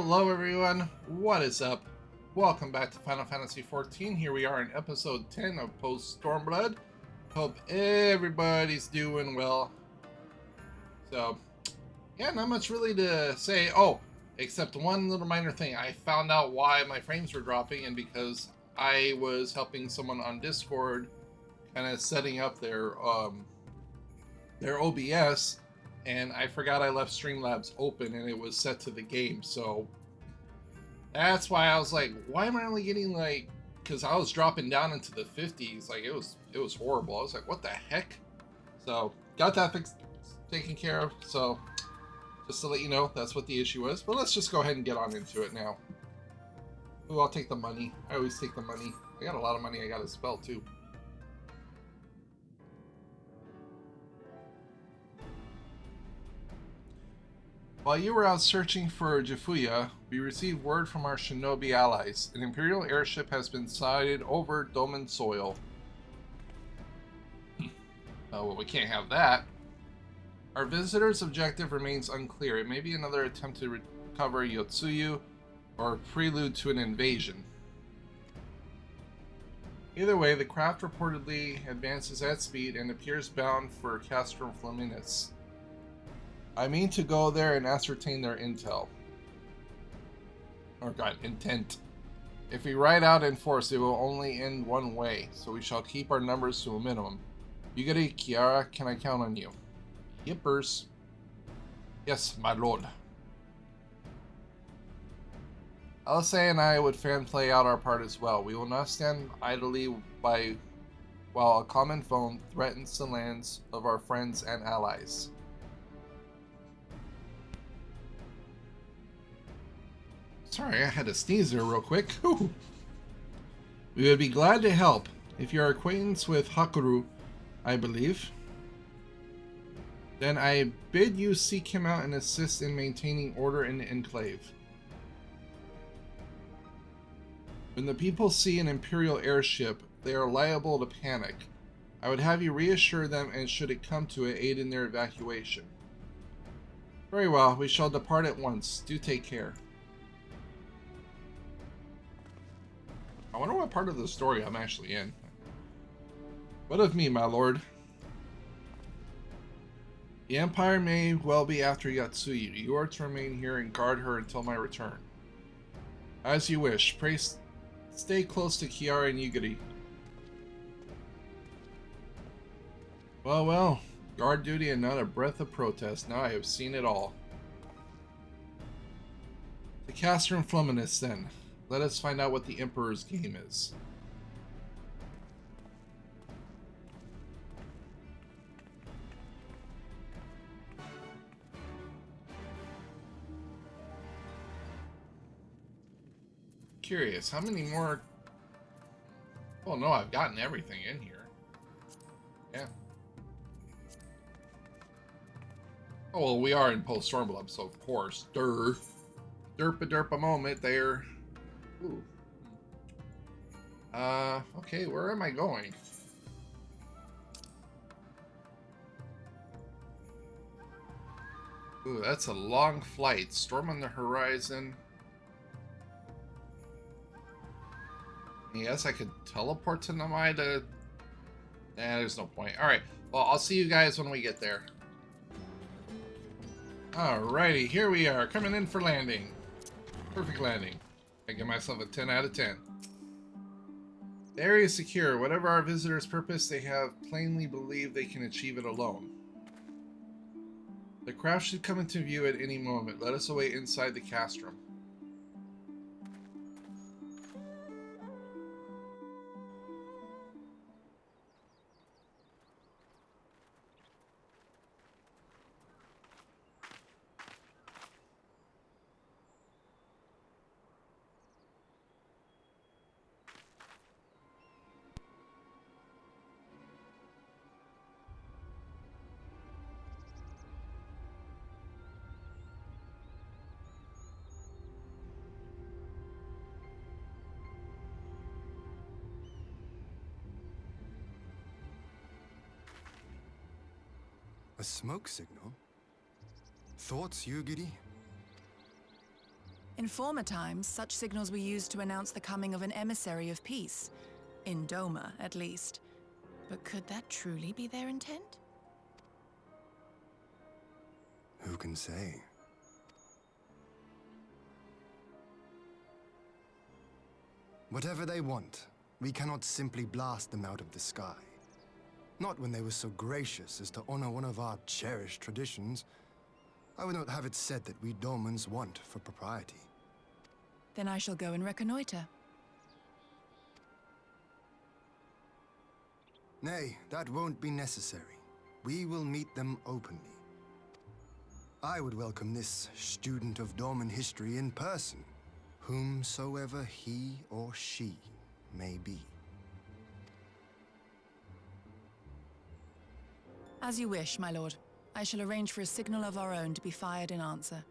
Hello everyone, what is up? Welcome back to Final Fantasy XIV. Here we are in episode 10 of Post Stormblood. Hope everybody's doing well. So, yeah, not much really to say. Oh, except one little minor thing. I found out why my frames were dropping, and because I was helping someone on Discord kind of setting up their OBS, and I forgot I left Streamlabs open and it was set to the game. So that's why I was like, why am I only getting like, because I was dropping down into the 50s. Like it was horrible. I was like, what the heck? So got that taken care of. So just to let you know, that's what the issue was. But let's just go ahead and get on into it now. Ooh, I'll take the money. I always take the money. I got a lot of money I got to spell too. While you were out searching for Jifuya, we received word from our shinobi allies. An Imperial airship has been sighted over Doman soil. Oh, well, we can't have that. Our visitor's objective remains unclear. It may be another attempt to recover Yotsuyu, or a prelude to an invasion. Either way, the craft reportedly advances at speed and appears bound for Castrum Flaminis. I mean to go there and ascertain their intel. Or God, intent. If we ride out in force, it will only end one way, so we shall keep our numbers to a minimum. Yugiri, Kiara, can I count on you? Yippers. Yes, my lord. Alisei and I would fan play out our part as well. We will not stand idly by while a common foe threatens the lands of our friends and allies. Sorry, I had to sneeze there real quick. Ooh. We would be glad to help. If you are acquainted with Hakuru, I believe, then I bid you seek him out and assist in maintaining order in the enclave. When the people see an Imperial airship, they are liable to panic. I would have you reassure them, and should it come to it, aid in their evacuation. Very well, we shall depart at once. Do take care. I wonder what part of the story I'm actually in. What of me, my lord? The Empire may well be after Yotsuyu. You are to remain here and guard her until my return. As you wish. Pray stay close to Kiara and Yugiri. Well, well. Guard duty and not a breath of protest. Now I have seen it all. The Castrum Flaminis, then. Let us find out what the Emperor's game is. Curious, how many more... Oh no, I've gotten everything in here. Yeah. Oh, well, we are in Post Stormblood, so of course. Derp-a-derp-a moment there. Ooh. Okay, where am I going? Ooh, that's a long flight. Storm on the horizon. Yes, I could teleport to Namai to... Nah, there's no point. Alright, well, I'll see you guys when we get there. Alrighty, here we are, coming in for landing. Perfect landing. I give myself a 10 out of 10. The area is secure. Whatever our visitors' purpose, they have plainly believed they can achieve it alone. The craft should come into view at any moment. Let us await inside the castrum. A smoke signal? Thoughts, Yugiri? In former times, such signals were used to announce the coming of an emissary of peace. In Doma, at least. But could that truly be their intent? Who can say? Whatever they want, we cannot simply blast them out of the sky. Not when they were so gracious as to honor one of our cherished traditions. I would not have it said that we Domans want for propriety. Then I shall go and reconnoiter. Nay, that won't be necessary. We will meet them openly. I would welcome this student of Dorman history in person, whomsoever he or she may be. As you wish, my lord. I shall arrange for a signal of our own to be fired in answer.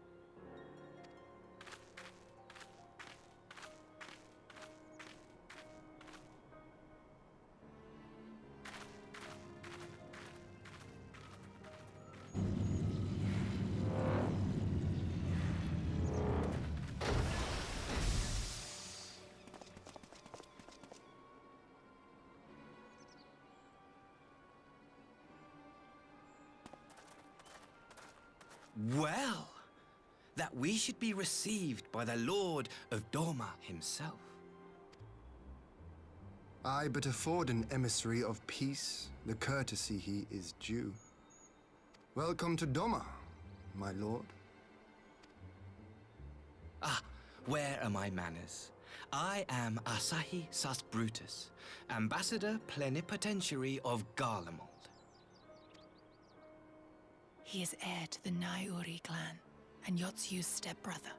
Well, that we should be received by the Lord of Doma himself. I but afford an emissary of peace the courtesy he is due. Welcome to Doma, my lord. Ah, where are my manners? I am Asahi Sas Brutus, Ambassador Plenipotentiary of Garlemald. He is heir to the Naiuri clan, and Yotsu's stepbrother.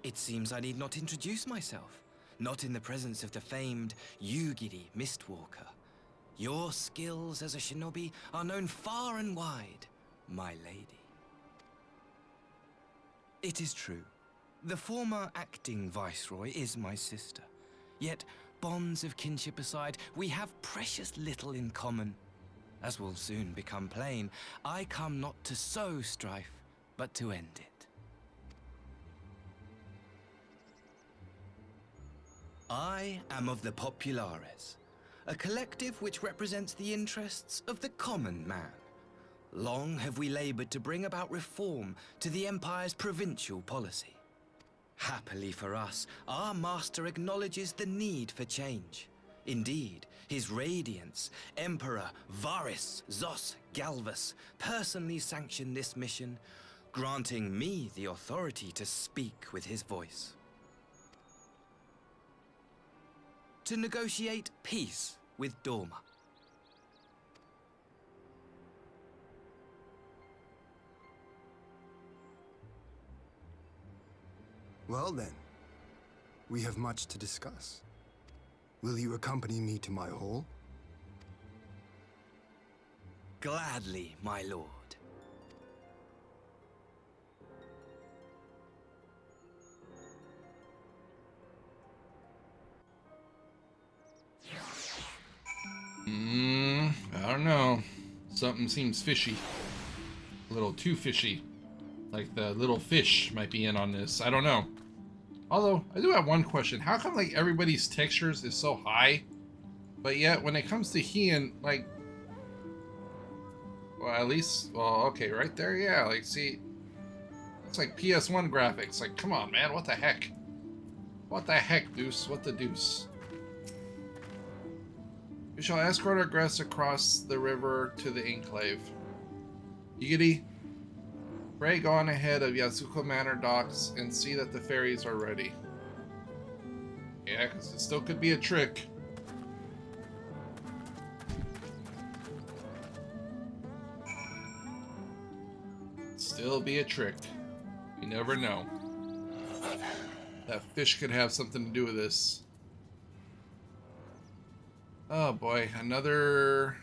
It seems I need not introduce myself, not in the presence of the famed Yugiri Mistwalker. Your skills as a shinobi are known far and wide, my lady. It is true. The former acting viceroy is my sister. Yet, bonds of kinship aside, we have precious little in common. As will soon become plain, I come not to sow strife, but to end it. I am of the Populares, a collective which represents the interests of the common man. Long have we labored to bring about reform to the Empire's provincial policy. Happily for us, our master acknowledges the need for change. Indeed, his radiance, Emperor Varys Zos Galvus, personally sanctioned this mission, granting me the authority to speak with his voice. To negotiate peace with Doma. Well then, we have much to discuss. Will you accompany me to my hall? Gladly, my lord. I don't know. Something seems fishy. A little too fishy. Like the little fish might be in on this. I don't know. Although, I do have one question. How come, like, everybody's textures is so high, but yet when it comes to Heian, like, well, at least, well, okay, right there, yeah, like, see, it's like PS1 graphics. Like, come on, man, what the heck? What the heck, Deuce? What the deuce? We shall escort our guests across the river to the Enclave. Yigity, pray go on ahead of Yasuko Manor docks and see that the ferries are ready. Yeah, because it still could be a trick. Still be a trick. You never know. That fish could have something to do with this. Oh boy, another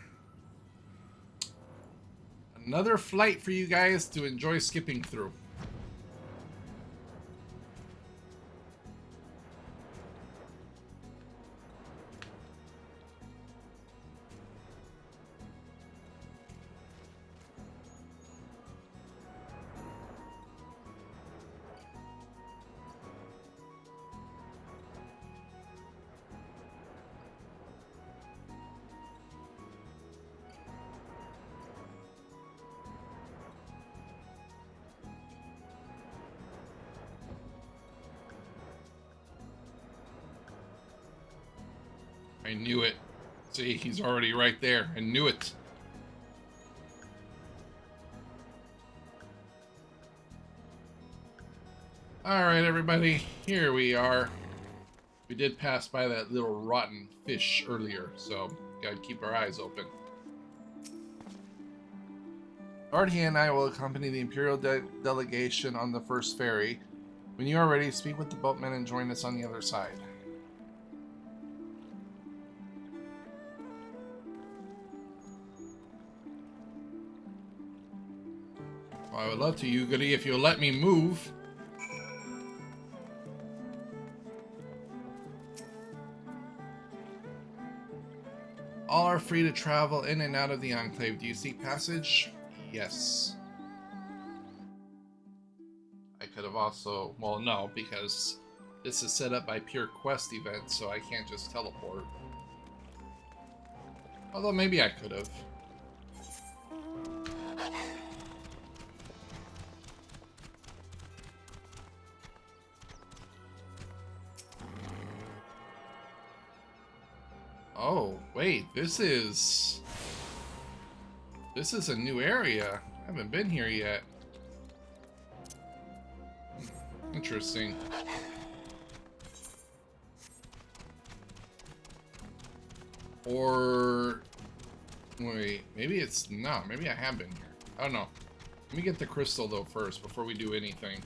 flight for you guys to enjoy skipping through. I knew it. See, he's already right there. I knew it. Alright, everybody. Here we are. We did pass by that little rotten fish earlier, so gotta keep our eyes open. Lord He and I will accompany the Imperial delegation on the first ferry. When you are ready, speak with the boatmen and join us on the other side. Well, I would love to, you goody, if you'll let me move. All are free to travel in and out of the Enclave. Do you seek passage? Yes. I could have also... Well, no, because this is set up by pure quest events, so I can't just teleport. Although maybe I could have. Oh, wait, this is a new area. I haven't been here yet. Interesting. Or wait, maybe it's not. Maybe I have been here. I don't know. Let me get the crystal though first before we do anything.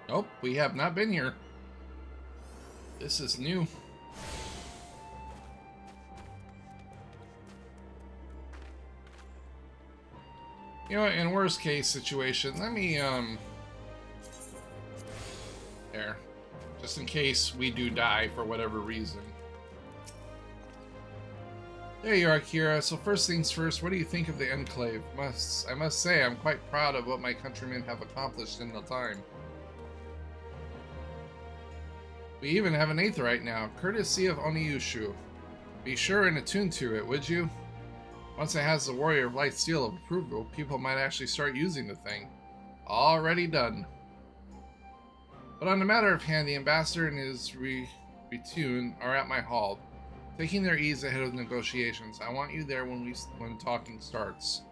Nope, we have not been here. This is new. You know, in worst case situation, let me, there. Just in case we do die for whatever reason. There you are, Kira. So first things first, what do you think of the Enclave? I must say, I'm quite proud of what my countrymen have accomplished in the time. We even have an Aetheryte now, courtesy of Oniushu. Be sure and attune to it, would you? Once it has the Warrior of Light seal of approval, people might actually start using the thing. Already done. But on the matter of hand, the Ambassador and his retune are at my hall, taking their ease ahead of negotiations. I want you there when talking starts.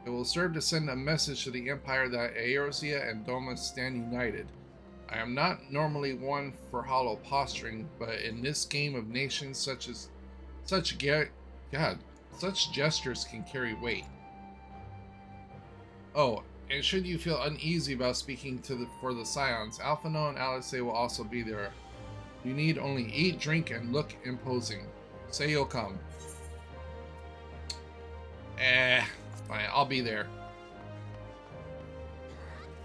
It will serve to send a message to the Empire that Eorzea and Doma stand united. I am not normally one for hollow posturing, but in this game of nations, such gestures can carry weight. Oh, and should you feel uneasy about speaking for the Scions, Alphino and Alice will also be there. You need only eat, drink, and look imposing. Say you'll come. Fine, I'll be there.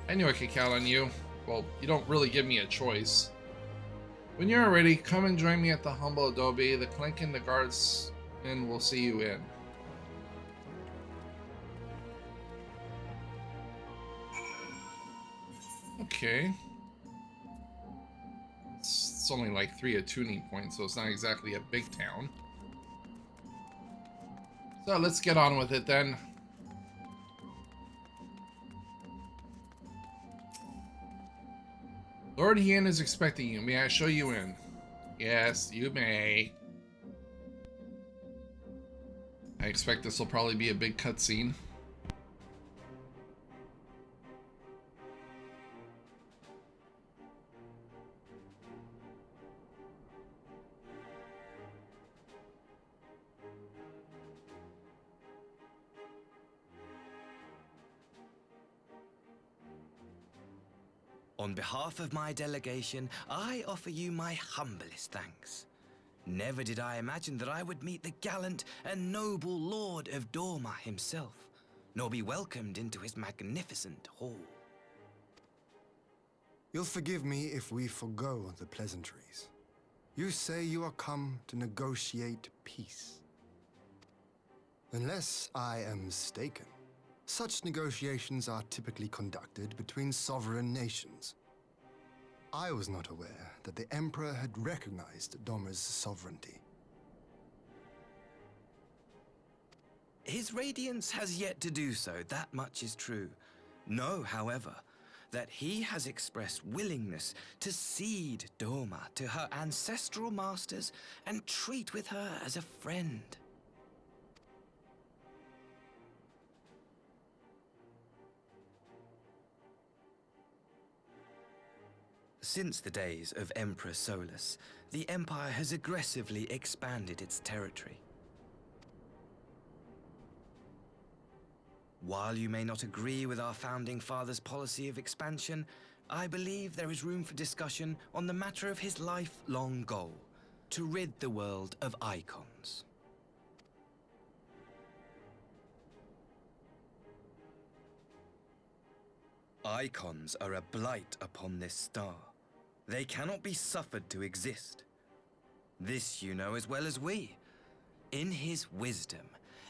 I knew I could count on you. Well, you don't really give me a choice. When you're ready, come and join me at the humble adobe. The clink and the guardsmen will see you in. Okay. It's only like 3 attuning points, so it's not exactly a big town. So let's get on with it then. Lord Hien is expecting you. May I show you in? Yes, you may. I expect this will probably be a big cutscene. On behalf of my delegation, I offer you my humblest thanks. Never did I imagine that I would meet the gallant and noble Lord of Doma himself, nor be welcomed into his magnificent hall. You'll forgive me if we forgo the pleasantries. You say you are come to negotiate peace. Unless I am mistaken, such negotiations are typically conducted between sovereign nations. I was not aware that the Emperor had recognized Doma's sovereignty. His Radiance has yet to do so, that much is true. Know, however, that he has expressed willingness to cede Doma to her ancestral masters and treat with her as a friend. Since the days of Emperor Solus, the Empire has aggressively expanded its territory. While you may not agree with our founding father's policy of expansion, I believe there is room for discussion on the matter of his lifelong goal, to rid the world of icons. Icons are a blight upon this star. They cannot be suffered to exist. This you know as well as we. In his wisdom,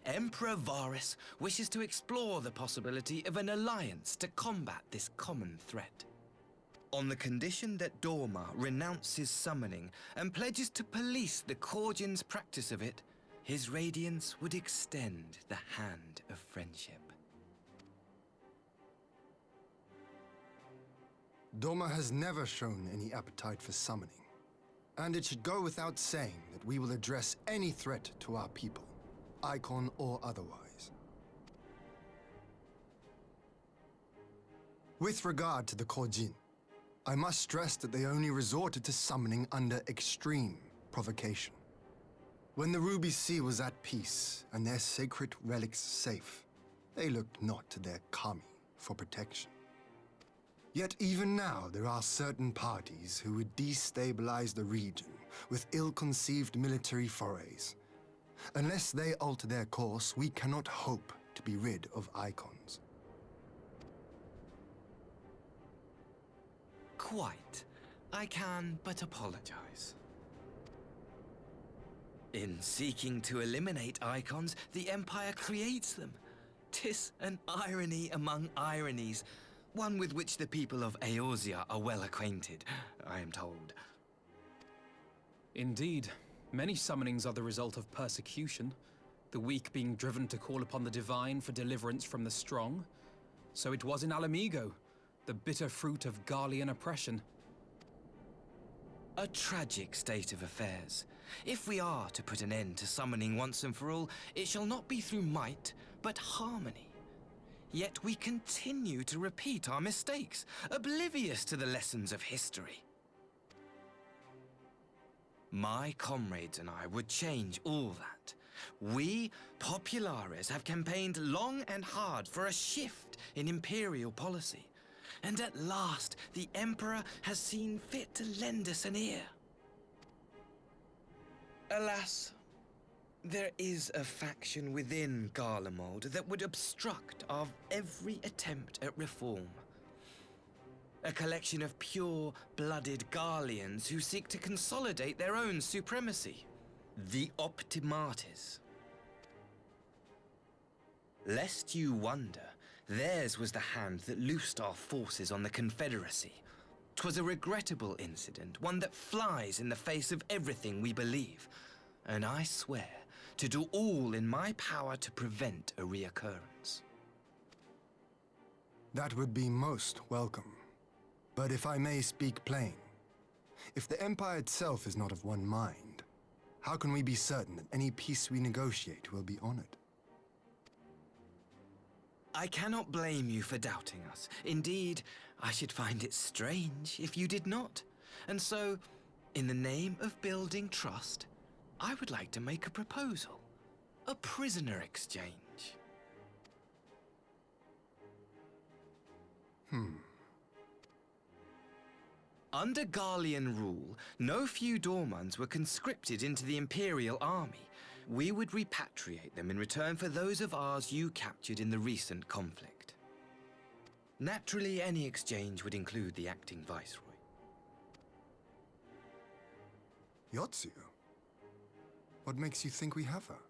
Emperor Varus wishes to explore the possibility of an alliance to combat this common threat. On the condition that Doma renounces summoning and pledges to police the Korgians' practice of it, his Radiance would extend the hand of friendship. Doma has never shown any appetite for summoning, and it should go without saying that we will address any threat to our people, icon or otherwise. With regard to the Korjin, I must stress that they only resorted to summoning under extreme provocation. When the Ruby Sea was at peace and their sacred relics safe, they looked not to their kami for protection. Yet even now, there are certain parties who would destabilize the region with ill-conceived military forays. Unless they alter their course, we cannot hope to be rid of icons. Quite. I can but apologize. In seeking to eliminate icons, the Empire creates them. 'Tis an irony among ironies, one with which the people of Eorzea are well acquainted, I am told. Indeed. Many summonings are the result of persecution, the weak being driven to call upon the divine for deliverance from the strong. So it was in Alamigo, the bitter fruit of Garlean oppression. A tragic state of affairs. If we are to put an end to summoning once and for all, it shall not be through might, but harmony. Yet we continue to repeat our mistakes, oblivious to the lessons of history. My comrades and I would change all that. We, Populares, have campaigned long and hard for a shift in imperial policy. And at last, the Emperor has seen fit to lend us an ear. Alas, there is a faction within Garlemald that would obstruct our every attempt at reform. A collection of pure-blooded Garleans who seek to consolidate their own supremacy. The Optimates. Lest you wonder, theirs was the hand that loosed our forces on the Confederacy. 'Twas a regrettable incident, one that flies in the face of everything we believe. And I swear to do all in my power to prevent a reoccurrence. That would be most welcome. But if I may speak plain, if the Empire itself is not of one mind, how can we be certain that any peace we negotiate will be honored? I cannot blame you for doubting us. Indeed, I should find it strange if you did not. And so, in the name of building trust, I would like to make a proposal. A prisoner exchange. Under Garlean rule, no few Dormans were conscripted into the Imperial Army. We would repatriate them in return for those of ours you captured in the recent conflict. Naturally, any exchange would include the acting Viceroy. Yotsu? What makes you think we have her?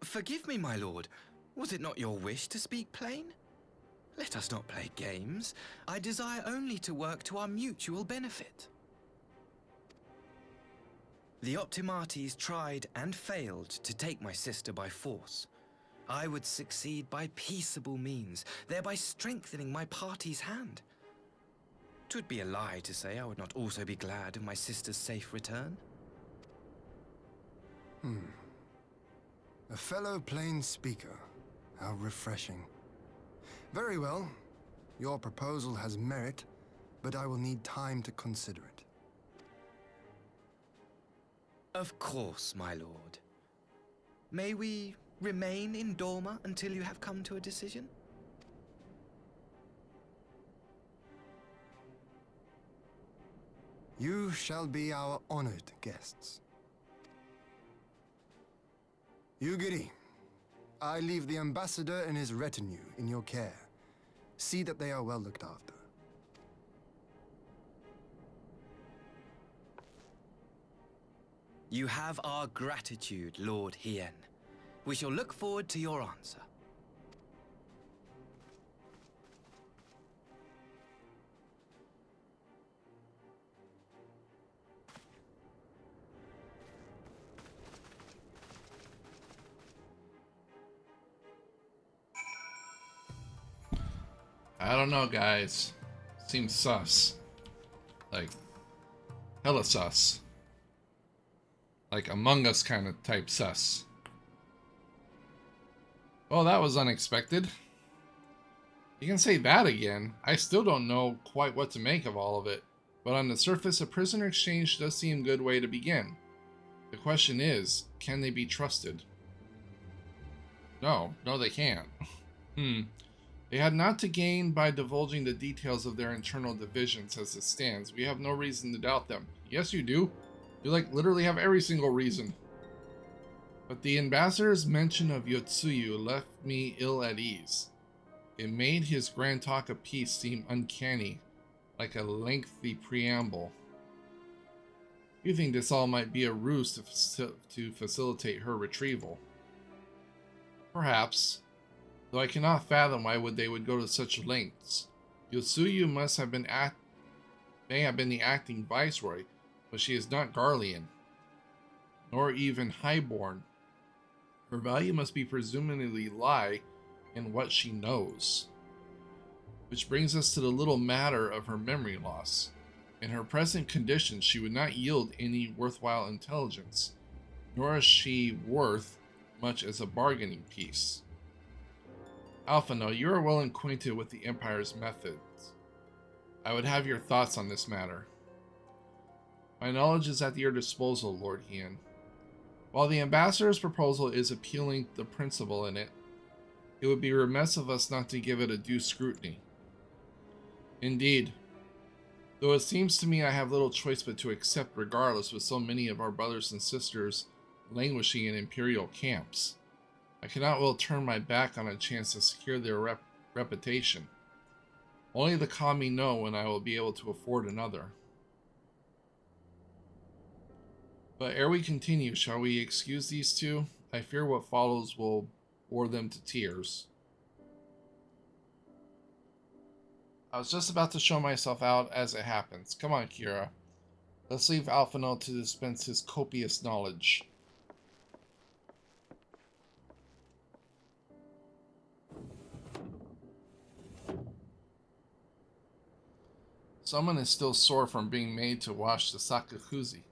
Forgive me, my lord. Was it not your wish to speak plain? Let us not play games. I desire only to work to our mutual benefit. The Optimates tried and failed to take my sister by force. I would succeed by peaceable means, thereby strengthening my party's hand. 'Twould be a lie to say I would not also be glad of my sister's safe return. A fellow plain speaker. How refreshing. Very well. Your proposal has merit, but I will need time to consider it. Of course, my lord. May we remain in Dorma until you have come to a decision? You shall be our honored guests. Ugiri, I leave the ambassador and his retinue in your care. See that they are well looked after. You have our gratitude, Lord Hien. We shall look forward to your answer. I don't know, guys. Seems sus. Like, hella sus. Like Among Us kind of type sus. Well, that was unexpected. You can say that again. I still don't know quite what to make of all of it. But on the surface, a prisoner exchange does seem a good way to begin. The question is, can they be trusted? No, they can't. They had not to gain by divulging the details of their internal divisions as it stands. We have no reason to doubt them. Yes, you do. You, like, literally have every single reason. But the ambassador's mention of Yotsuyu left me ill at ease. It made his grand talk of peace seem uncanny, like a lengthy preamble. You think this all might be a ruse to facilitate her retrieval? Perhaps. Though I cannot fathom why they would go to such lengths. Yotsuyu may have been the acting viceroy, but she is not Garlean, nor even highborn. Her value must be presumably lie in what she knows. Which brings us to the little matter of her memory loss. In her present condition, she would not yield any worthwhile intelligence, nor is she worth much as a bargaining piece. Alphino, you are well acquainted with the Empire's methods. I would have your thoughts on this matter. My knowledge is at your disposal, Lord Hien. While the ambassador's proposal is appealing to the principle in it, it would be remiss of us not to give it a due scrutiny. Indeed, though it seems to me I have little choice but to accept regardless with so many of our brothers and sisters languishing in imperial camps. I cannot well turn my back on a chance to secure their reputation. Only the kami know when I will be able to afford another. But ere we continue, shall we excuse these two? I fear what follows will bore them to tears. I was just about to show myself out as it happens. Come on, Kira. Let's leave Alphino to dispense his copious knowledge. Someone is still sore from being made to wash the Sakakuzi.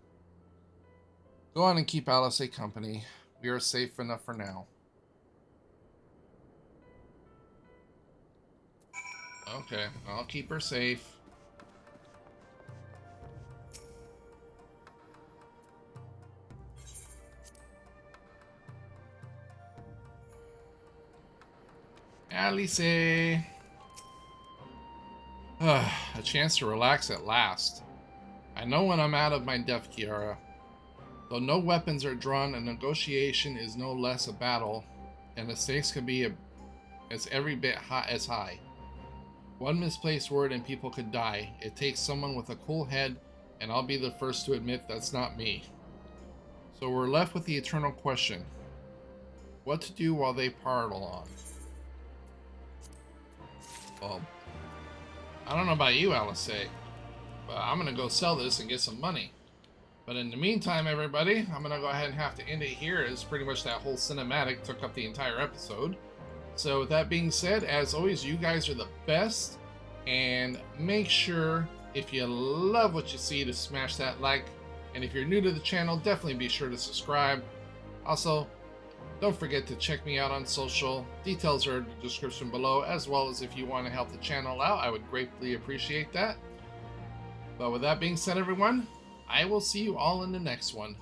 Go on and keep Alice company. We are safe enough for now. Okay, I'll keep her safe. Alice! A chance to relax at last. I know when I'm out of my depth, Kiara. Though no weapons are drawn, a negotiation is no less a battle, and the stakes can be every bit as high. One misplaced word and people could die. It takes someone with a cool head, and I'll be the first to admit that's not me. So we're left with the eternal question. What to do while they parle on? Well, I don't know about you, Alice, but I'm gonna go sell this and get some money. But in the meantime, everybody, I'm going to go ahead and have to end it here, as pretty much that whole cinematic took up the entire episode. So with that being said, as always, you guys are the best. And make sure, if you love what you see, to smash that like. And if you're new to the channel, definitely be sure to subscribe. Also, don't forget to check me out on social. Details are in the description below, as well as if you want to help the channel out, I would greatly appreciate that. But with that being said, everyone, I will see you all in the next one.